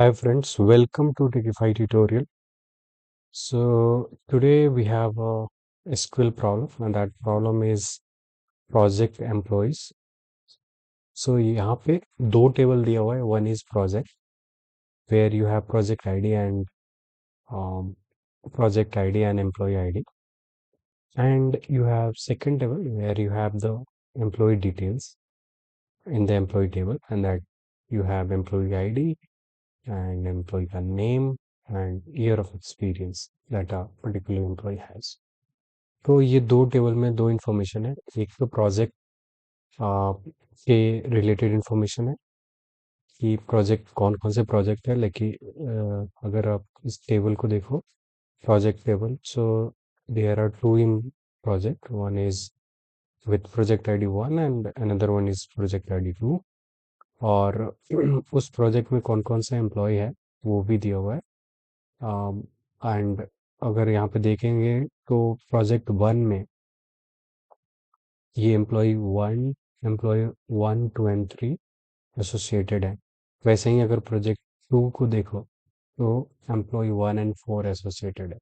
Hi friends, welcome to Techify tutorial. So today we have a SQL problem and that problem is project employees. So यहाँ पे दो table दिया हुआ है. One is project where you have project ID and um, employee ID, and you have second table where you have the employee details in the employee table, and that you have employee ID and employee का name and year of experience that a particular employee has. तो ये दो table में दो information है. एक तो project के रिलेटेड इन्फॉर्मेशन है कि प्रोजेक्ट कौन कौन से प्रोजेक्ट है. लेकिन अगर आप इस टेबल को देखो, project table, so there are two in project. One is with project ID 1 and another one is project ID 2. और उस प्रोजेक्ट में कौन कौन सा एम्प्लॉय है वो भी दिया हुआ है. एंड अगर यहाँ पे देखेंगे तो प्रोजेक्ट 1 में ये एम्प्लॉय 1, 2 एंड 3 एसोसिएटेड है. वैसे ही अगर प्रोजेक्ट 2 को देखो तो एम्प्लॉय 1 एंड 4 एसोसिएटेड है.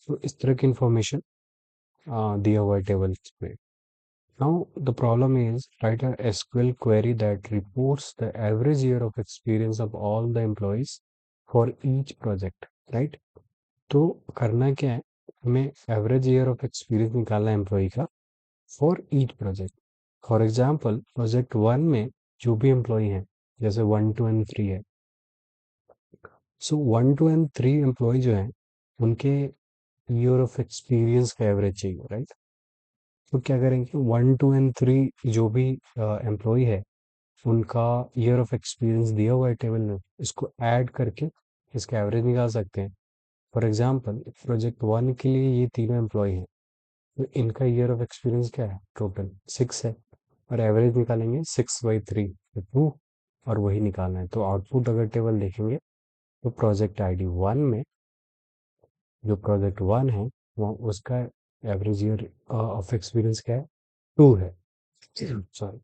तो इस तरह की इंफॉर्मेशन दिया हुआ है टेबल में. Now the problem is right a SQL query that reports the average year of experience of all the employees for each project. Right. तो करना क्या है, हमें एवरेज ईयर ऑफ एक्सपीरियंस निकालना है एम्प्लॉय का for each project. For example project 1 में जो भी एम्प्लॉय हैं, जैसे 1, 2 एंड 3 है, सो 1, 2 एंड 3 एम्प्लॉय जो हैं उनके ईयर ऑफ एक्सपीरियंस का एवरेज चाहिए. राइट. तो क्या करेंगे, 1, 2 एंड 3 जो भी एम्प्लॉय है उनका ईयर ऑफ एक्सपीरियंस दिया हुआ है टेबल में, इसको ऐड करके इसका एवरेज निकाल सकते हैं. फॉर एग्जाम्पल प्रोजेक्ट 1 के लिए ये तीनों एम्प्लॉय हैं, तो इनका ईयर ऑफ एक्सपीरियंस क्या है, टोटल 6 है. और एवरेज निकालेंगे 6/3 तो 2, और वही निकालना है. तो आउटपुट अगर टेबल देखेंगे तो प्रोजेक्ट आईडी 1 में जो प्रोजेक्ट 1 है वो उसका एवरेज ईयर ऑफ एक्सपीरियंस क्या है, 2 है. सॉरी.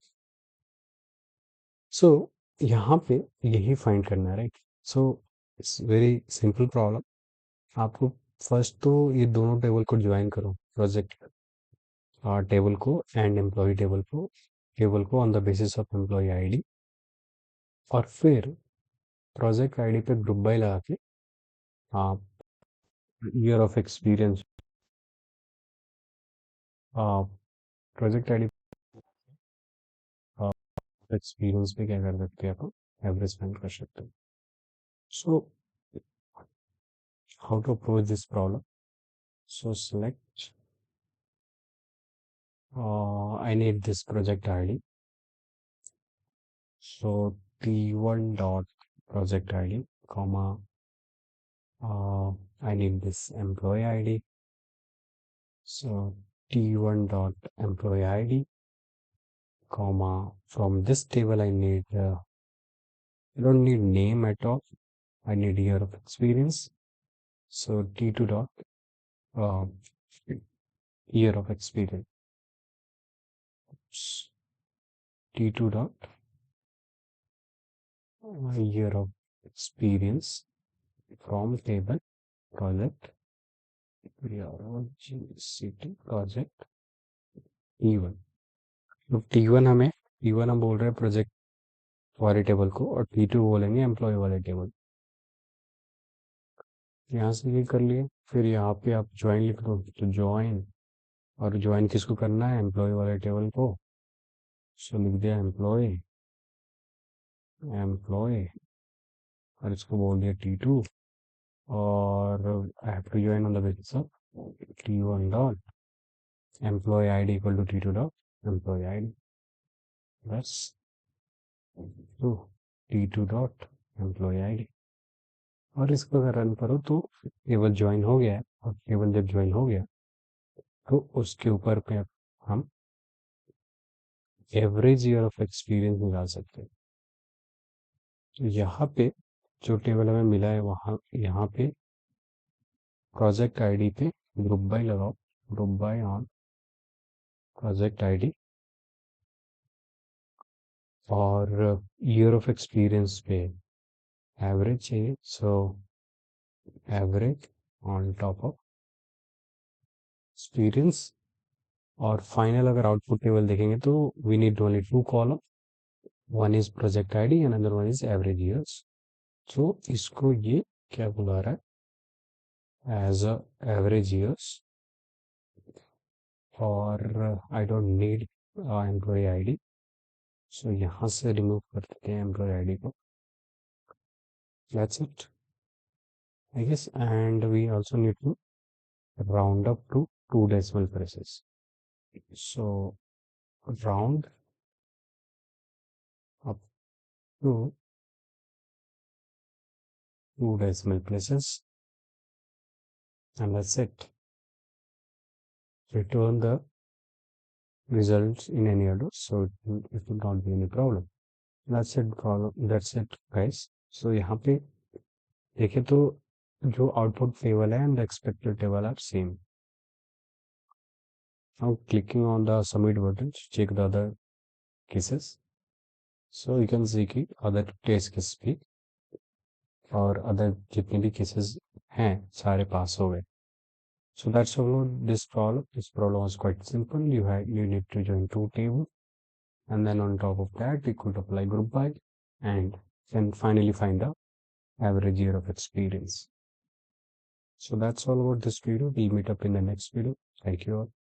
सो यहाँ पे यही फाइंड करना है. Right. So it's very simple problem. आपको फर्स्ट तो ये दोनों टेबल को ज्वाइन करो, प्रोजेक्ट टेबल को एंड एम्प्लॉय टेबल को on the basis of employ ID. और फिर प्रोजेक्ट आईडी पे ग्रुप बाय लगा के आप year of experience, project ID experience पे क्या कर सकते हैं, आप एवरेज फाइंड कर सकते हैं. So how to approach this problem. So select, I need this project ID. So T1 dot project ID, comma, I need this employee ID. So T1 dot employee ID, comma, from this table I need, I don't need name at all. I need year of experience. So T2 dot uh, year of experience. T2 dot year of experience from table project city project T1. तो T1 हम बोल रहे हैं project वाले table को, और T2 बोलेंगे employ वाले टेबल. यहाँ से ये कर लिए. फिर यहाँ पे आप ज्वाइन लिख दो, तो ज्वाइन, और ज्वाइन किसको करना है, एम्प्लॉय वाले टेबल को. सो लिख दिया एम्प्लॉय, और इसको बोल दिया T2. और I have to join on the basis of T1 dot employ ID equal to T2 dot employ ID. बस. तो T2 डॉट एम्प्लॉय आईडी, और इसको अगर रन करो तो टेबल ज्वाइन हो गया है. और टेबल जब ज्वाइन हो गया तो उसके ऊपर पे हम एवरेज ईयर ऑफ एक्सपीरियंस निकाल सकते हैं. तो यहाँ पे जो टेबल हमें मिला है वहाँ यहाँ पे प्रोजेक्ट आईडी पे ग्रुप बाय लगाओ, group by on project ID, और ईयर ऑफ एक्सपीरियंस पे एवरेज चाहिए, so average on top of experience. और फाइनल अगर आउटपुट टेबल देखेंगे तो we need only two column, one is project ID and other one is average years. तो इसको ये क्या बुला रहा है, एज अ एवरेज ईयर्स, और I don't need employee ID, so यहाँ से रिमूव कर देते हैं एम्प्लॉय आईडी को। That's it I guess, and we also need to round up to 2 decimal places. So round up to 2 decimal places, and that's it. Return the results in any order, so it will not be any problem. That's it, that's it guys. So यहाँ पे देखें तो जो output table है and the expected table are same. Now clicking on the submit button to check the other cases. So you can see कि other test cases भी और other जितने भी केसेस हैं सारे पास हो गए. So that's all this problem. This problem was quite simple. You need to join two tables, and then on top of that we could apply group by, and then finally find the average year of experience. So that's all about this video. We'll meet up in the next video. Thank you all.